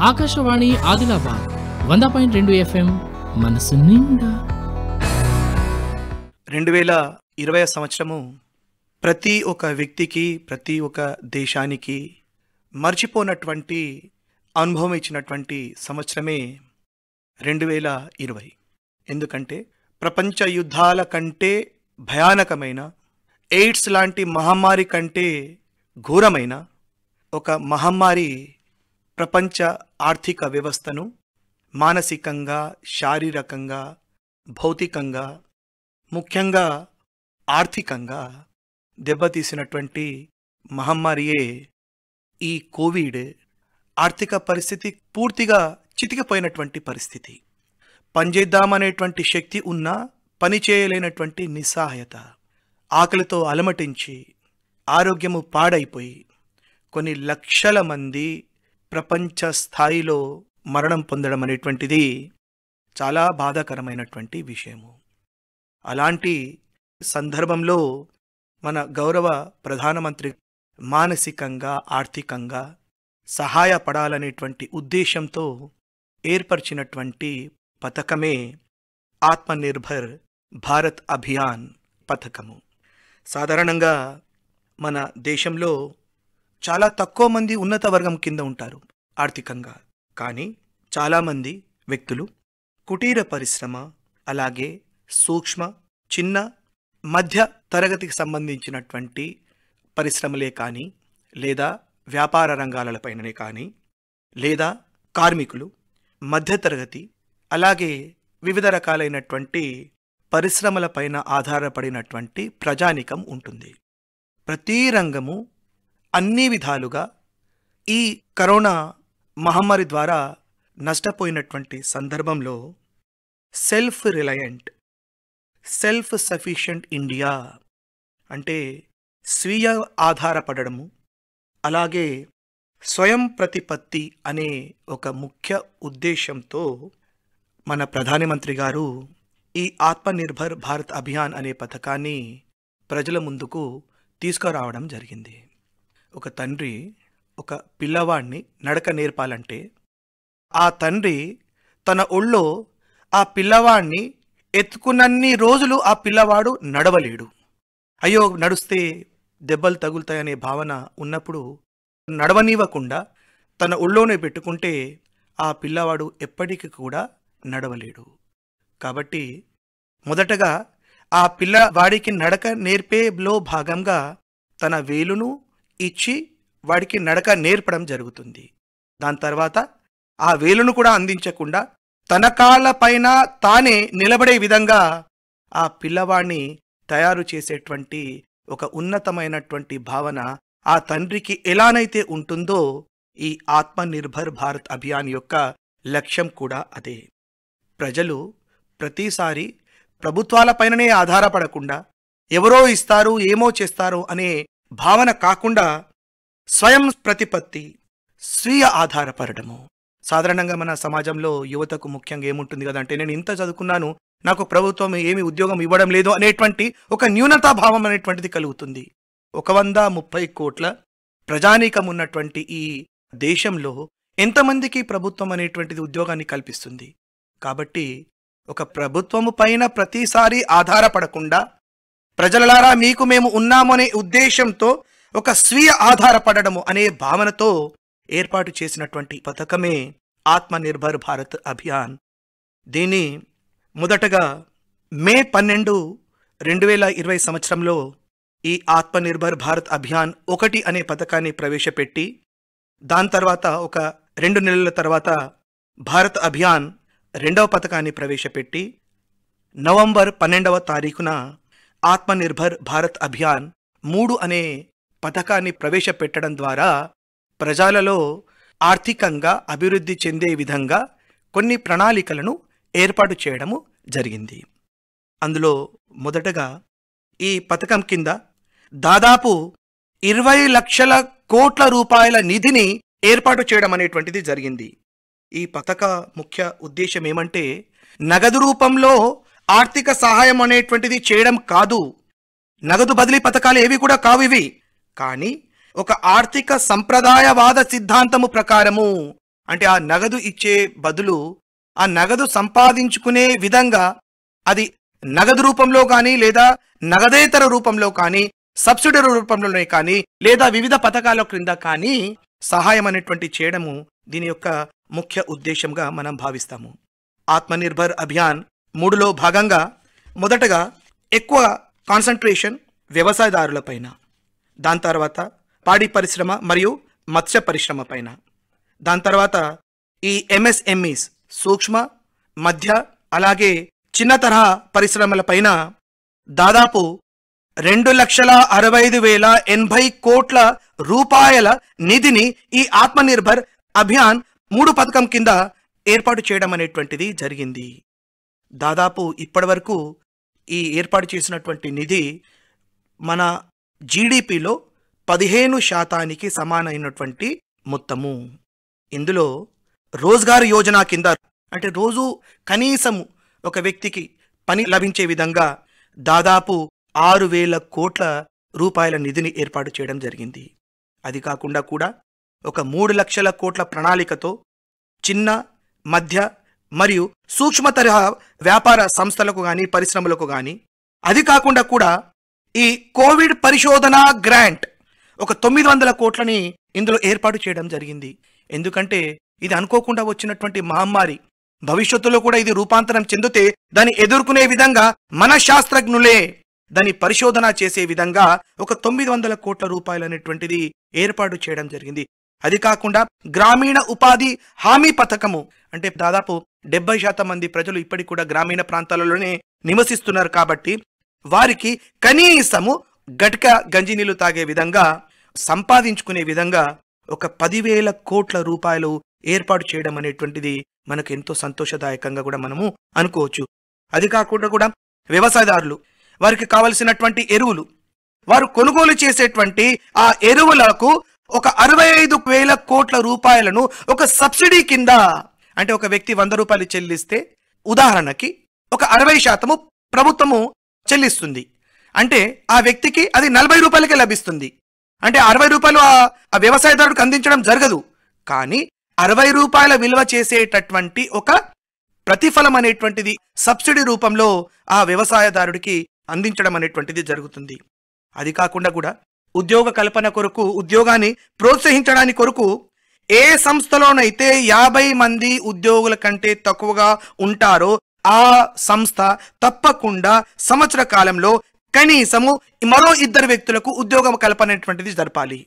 Akashvani Adilabad 100.2 FM మనసు నిండా. 2020 సంవత్సరము ప్రతి ఒక్క వ్యక్తికి, ప్రతి ఒక్క దేశానికి మర్చిపోనటువంటి అనుభవం ఇచ్చినటువంటి సంవత్సరమే 2020. ఎందుకంటే ప్రపంచ యుద్ధాల కంటే భయానకమైన, ఎయిడ్స్ లాంటి మహమ్మారి కంటే ఘోరమైన ఒక మహమ్మారి ప్రపంచ ఆర్థిక వ్యవస్థను మానసికంగా, శారీరకంగా, భౌతికంగా, ముఖ్యంగా ఆర్థికంగా దెబ్బతీసినటువంటి మహమ్మారియే ఈ కోవిడ్. ఆర్థిక పరిస్థితి పూర్తిగా చితికిపోయినటువంటి పరిస్థితి. పనిచేద్దామనేటువంటి శక్తి ఉన్నా పని చేయలేనటువంటి నిస్సహాయత, ఆకలితో అలమటించి ఆరోగ్యము పాడైపోయి కొన్ని లక్షల మంది ప్రపంచ స్థాయిలో మరణం పొందడం అనేటువంటిది చాలా బాధాకరమైనటువంటి విషయము. అలాంటి సందర్భంలో మన గౌరవ ప్రధానమంత్రి మానసికంగా, ఆర్థికంగా సహాయపడాలనేటువంటి ఉద్దేశంతో ఏర్పరిచినటువంటి పథకమే ఆత్మనిర్భర్ భారత్ అభియాన్ పథకము. సాధారణంగా మన దేశంలో చాలా తక్కువ మంది ఉన్నత వర్గం కింద ఉంటారు ఆర్థికంగా. కానీ చాలామంది వ్యక్తులు కుటీర పరిశ్రమ, అలాగే సూక్ష్మ, చిన్న, మధ్య తరగతికి సంబంధించినటువంటి పరిశ్రమలే కానీ, లేదా వ్యాపార రంగాలపైననే కానీ, లేదా కార్మికులు, మధ్యతరగతి, అలాగే వివిధ రకాలైనటువంటి పరిశ్రమలపైన ఆధారపడినటువంటి ప్రజానికం ఉంటుంది. ప్రతి రంగము అన్ని విధాలుగా ఈ కరోనా మహమ్మారి ద్వారా నష్టపోయినటువంటి సందర్భంలో self reliant, self sufficient India అంటే స్వీయ ఆధారపడము, అలాగే స్వయం ప్రతిపత్తి అనే ఒక ముఖ్య ఉద్దేశంతో మన ప్రధానమంత్రి గారు ఈ ఆత్మనిర్భర్ భారత్ అభియాన్ అనే పథకాన్ని ప్రజల ముందుకు తీసుకురావడం జరిగింది. ఒక తండ్రి ఒక పిల్లవాడిని నడక నేర్పాలంటే ఆ తండ్రి తన ఒళ్ళో ఆ పిల్లవాడిని ఎత్తుకున్నన్ని రోజులు ఆ పిల్లవాడు నడవలేడు. అయ్యో నడుస్తే దెబ్బలు తగులుతాయనే భావన ఉన్నప్పుడు నడవనివ్వకుండా తన ఒళ్ళోనే పెట్టుకుంటే ఆ పిల్లవాడు ఎప్పటికీ కూడా నడవలేడు. కాబట్టి మొదటగా ఆ పిల్లవాడికి నడక నేర్పేలో భాగంగా తన వేలును ఇచ్చి వాడికి నడక నేర్పడం జరుగుతుంది. దాని తర్వాత ఆ వేలును కూడా అందించకుండా తన కాళ్ళపైన తానే నిలబడే విధంగా ఆ పిల్లవాడిని తయారు చేసేటువంటి ఒక ఉన్నతమైనటువంటి భావన ఆ తండ్రికి ఎలానైతే ఉంటుందో ఈ ఆత్మనిర్భర్ భారత్ అభియాన్ యొక్క లక్ష్యం కూడా అదే. ప్రజలు ప్రతిసారి ప్రభుత్వాలపైననే ఆధారపడకుండా ఎవరో ఇస్తారు, ఏమో చేస్తారు అనే భావన కాకుండా స్వయం ప్రతిపత్తి, స్వీయ ఆధారపడము. సాధారణంగా మన సమాజంలో యువతకు ముఖ్యంగా ఏముంటుంది కదంటే, నేను ఇంత చదువుకున్నాను, నాకు ప్రభుత్వం ఏమి ఉద్యోగం ఇవ్వడం లేదు అనేటువంటి ఒక న్యూనతాభావం అనేటువంటిది కలుగుతుంది. 130 కోట్ల ప్రజానీకం ఉన్నటువంటి ఈ దేశంలో ఎంతమందికి ప్రభుత్వం అనేటువంటిది ఉద్యోగాన్ని కల్పిస్తుంది? కాబట్టి ఒక ప్రభుత్వము పైన ప్రతిసారి ఆధారపడకుండా ప్రజలారా మీకు మేము ఉన్నామనే ఉద్దేశంతో ఒక స్వీయ ఆధారపడము అనే భావనతో ఏర్పాటు చేసినటువంటి పథకమే ఆత్మనిర్భర్ భారత్ అభియాన్. దీన్ని మొదటగా మే 12, 2020 సంవత్సరంలో ఈ ఆత్మనిర్భర్ భారత్ అభియాన్ 1 అనే పథకాన్ని ప్రవేశపెట్టి, దాని తర్వాత ఒక 2 నెలల తర్వాత భారత్ అభియాన్ 2వ పథకాన్ని ప్రవేశపెట్టి, నవంబర్ 12వ తారీఖున ఆత్మనిర్భర్ భారత్ అభియాన్ 3 అనే పథకాన్ని ప్రవేశపెట్టడం ద్వారా ప్రజలలో ఆర్థికంగా అభివృద్ధి చెందే విధంగా కొన్ని ప్రణాళికలను ఏర్పాటు చేయడము జరిగింది. అందులో మొదటగా ఈ పథకం కింద దాదాపు 20 లక్షల కోట్ల రూపాయల నిధిని ఏర్పాటు చేయడం అనేటువంటిది జరిగింది. ఈ పథక ముఖ్య ఉద్దేశం ఏమంటే, నగదు రూపంలో ఆర్థిక సహాయం అనేటువంటిది చేయడం కాదు, నగదు బదిలీ పథకాలు ఏవి కూడా కావు ఇవి. కానీ ఒక ఆర్థిక సంప్రదాయవాద సిద్ధాంతము ప్రకారము అంటే ఆ నగదు ఇచ్చే బదులు ఆ నగదు సంపాదించుకునే విధంగా అది నగదు రూపంలో కానీ లేదా నగదేతర రూపంలో కానీ సబ్సిడీ రూపంలోనే కానీ లేదా వివిధ పథకాల క్రింద కానీ సహాయం అనేటువంటి చేయడము దీని యొక్క ముఖ్య ఉద్దేశంగా మనం భావిస్తాము. ఆత్మనిర్భర్ అభియాన్ 3లో భాగంగా మొదటగా ఎక్కువ కాన్సంట్రేషన్ వ్యవసాయదారులపైన, దాని తర్వాత పాడి పరిశ్రమ మరియు మత్స్య పరిశ్రమ పైన, దాని తర్వాత ఈ ఎంఎస్ఎంఈస్ సూక్ష్మ మధ్య అలాగే చిన్న తరహా పరిశ్రమలపైన దాదాపు 2,65,080 కోట్ల రూపాయల నిధిని ఈ ఆత్మనిర్భర్ అభియాన్ 3 పథకం కింద ఏర్పాటు చేయడం అనేటువంటిది జరిగింది. దాదాపు ఇప్పటివరకు ఈ ఏర్పాటు చేసినటువంటి నిధి మన జీడిపిలో 15% సమానమైనటువంటి మొత్తము. ఇందులో రోజ్గార్ యోజన కింద అంటే రోజు కనీసం ఒక వ్యక్తికి పని లభించే విధంగా దాదాపు 6,000 కోట్ల రూపాయల నిధిని ఏర్పాటు చేయడం జరిగింది. అది కాకుండా కూడా ఒక 3 లక్షల కోట్ల ప్రణాళికతో చిన్న మధ్య మరియు సూక్ష్మ తరహా వ్యాపార సంస్థలకు కానీ పరిశ్రమలకు కానీ, అది కాకుండా కూడా ఈ కోవిడ్ పరిశోధన గ్రాంట్ ఒక 900 కోట్లని ఇందులో ఏర్పాటు చేయడం జరిగింది. ఎందుకంటే ఇది అనుకోకుండా వచ్చినటువంటి మహమ్మారి, భవిష్యత్తులో కూడా ఇది రూపాంతరం చెందితే దాన్ని ఎదుర్కొనే విధంగా మన శాస్త్రజ్ఞులే దాన్ని పరిశోధన చేసే విధంగా ఒక 900 కోట్ల రూపాయలు అనేటువంటిది ఏర్పాటు చేయడం జరిగింది. అది కాకుండా గ్రామీణ ఉపాధి హామీ పథకము అంటే దాదాపు 70% మంది ప్రజలు ఇప్పటికి కూడా గ్రామీణ ప్రాంతాలలోనే నివసిస్తున్నారు కాబట్టి వారికి కనీసము గట్క గంజి నీళ్లు తాగే విధంగా సంపాదించుకునే విధంగా ఒక 10,000 కోట్ల రూపాయలు ఏర్పాటు చేయడం అనేటువంటిది మనకు ఎంతో సంతోషదాయకంగా కూడా మనము అనుకోవచ్చు. అది కాకుండా కూడా వ్యవసాయదారులు వారికి కావలసినటువంటి ఎరువులు వారు కొనుగోలు చేసేటువంటి ఆ ఎరువులకు ఒక 65,000 కోట్ల రూపాయలను ఒక సబ్సిడీ కింద, అంటే ఒక వ్యక్తి 100 రూపాయలు చెల్లిస్తే ఉదాహరణకి ఒక 60% ప్రభుత్వము చెల్లిస్తుంది. అంటే ఆ వ్యక్తికి అది 40 రూపాయలకే లభిస్తుంది. అంటే 60 రూపాయలు ఆ వ్యవసాయదారుడికి అందించడం జరగదు, కానీ 60 రూపాయల విలువ చేసేటటువంటి ఒక ప్రతిఫలం అనేటువంటిది సబ్సిడీ రూపంలో ఆ వ్యవసాయదారుడికి అందించడం అనేటువంటిది జరుగుతుంది. అది కాకుండా కూడా ఉద్యోగ కల్పన కొరకు, ఉద్యోగాన్ని ప్రోత్సహించడానికి కొరకు ఏ సంస్థలోనైతే 50 మంది ఉద్యోగుల కంటే తక్కువగా ఉంటారో ఆ సంస్థ తప్పకుండా సంవత్సర కాలంలో కనీసము మరో 2 వ్యక్తులకు ఉద్యోగం కల్పన అనేటువంటిది జరపాలి.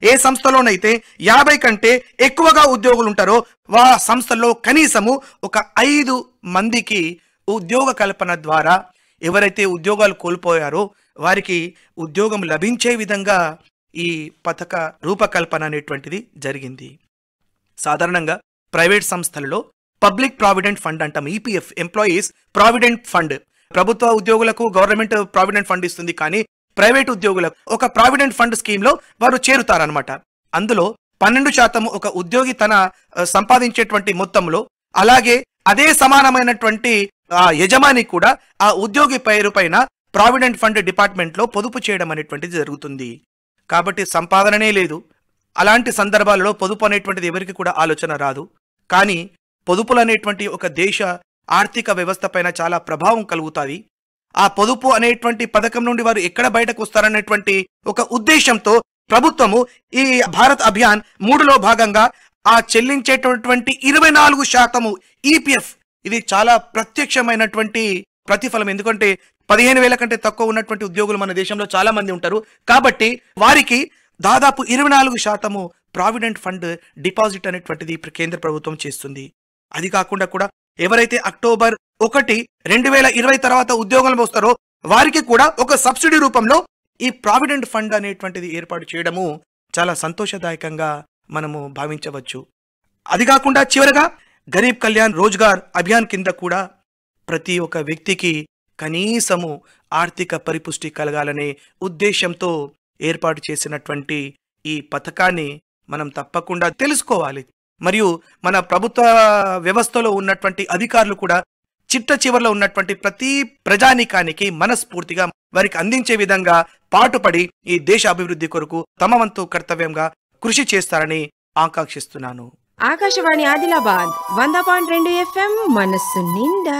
ఏ సంస్థలోనైతే 50 కంటే ఎక్కువగా ఉద్యోగులు ఉంటారో ఆ సంస్థలో కనీసము ఒక 5 మందికి ఉద్యోగ కల్పన ద్వారా ఎవరైతే ఉద్యోగాలు కోల్పోయారో వారికి ఉద్యోగం లభించే విధంగా ఈ పథక రూపకల్పన అనేటువంటిది జరిగింది. సాధారణంగా ప్రైవేట్ సంస్థలలో పబ్లిక్ ప్రావిడెంట్ ఫండ్ అంటాం, ఈపీఎఫ్ ఎంప్లాయీస్ ప్రావిడెంట్ ఫండ్. ప్రభుత్వ ఉద్యోగులకు గవర్నమెంట్ ప్రావిడెంట్ ఫండ్ ఇస్తుంది, కానీ ప్రైవేట్ ఉద్యోగులకు ఒక ప్రావిడెంట్ ఫండ్ స్కీమ్ లో వారు చేరుతారనమాట. అందులో 12% ఒక ఉద్యోగి తన సంపాదించేటువంటి మొత్తంలో, అలాగే అదే సమానమైనటువంటి యజమాని కూడా ఆ ఉద్యోగి పేరు పైన ప్రావిడెంట్ ఫండ్ డిపార్ట్మెంట్ లో పొదుపు చేయడం అనేటువంటిది జరుగుతుంది. కాబట్టి సంపాదననే లేదు. అలాంటి సందర్భాలలో పొదుపు అనేటువంటిది ఎవరికి కూడా ఆలోచన రాదు. కానీ పొదుపులు అనేటువంటి ఒక దేశ ఆర్థిక వ్యవస్థ పైన చాలా ప్రభావం కలుగుతుంది. ఆ పొదుపు అనేటువంటి పథకం నుండి వారు ఎక్కడ బయటకు వస్తారనేటువంటి ఒక ఉద్దేశంతో ప్రభుత్వము ఈ భారత్ అభియాన్ 3లో భాగంగా ఆ చెల్లించేటటువంటి 24% ఈపీఎఫ్, ఇది చాలా ప్రత్యక్షమైనటువంటి ప్రతిఫలం. ఎందుకంటే 15,000 కంటే తక్కువ ఉన్నటువంటి ఉద్యోగులు మన దేశంలో చాలా మంది ఉంటారు. కాబట్టి వారికి దాదాపు 24% ప్రావిడెంట్ ఫండ్ డిపాజిట్ అనేటువంటిది కేంద్ర ప్రభుత్వం చేస్తుంది. అది కాకుండా కూడా ఎవరైతే అక్టోబర్ 1, 2020 తర్వాత ఉద్యోగాలు వస్తారో వారికి కూడా ఒక సబ్సిడీ రూపంలో ఈ ప్రావిడెంట్ ఫండ్ అనేటువంటిది ఏర్పాటు చేయడము చాలా సంతోషదాయకంగా మనము భావించవచ్చు. అది కాకుండా చివరగా గరీబ్ కళ్యాణ్ రోజ్గార్ అభియాన్ కింద కూడా ప్రతి ఒక్క వ్యక్తికి కనీసము ఆర్థిక పరిపుష్టి కలగాలనే ఉద్దేశంతో ఏర్పాటు చేసినటువంటి ఈ పథకాన్ని మనం తప్పకుండా తెలుసుకోవాలి. మరియు మన ప్రభుత్వ వ్యవస్థలో ఉన్నటువంటి అధికారులు కూడా చిట్ట చివరిలో ఉన్నటువంటి ప్రతి ప్రజానీకానికి మనస్ఫూర్తిగా వారికి అందించే విధంగా పాటుపడి ఈ దేశ అభివృద్ధి కొరకు తమ వంతు కర్తవ్యంగా కృషి చేస్తారని ఆకాంక్షిస్తున్నాను. ఆకాశవాణి ఆదిలాబాద్ 100.2 FM మనస్సు నిండా.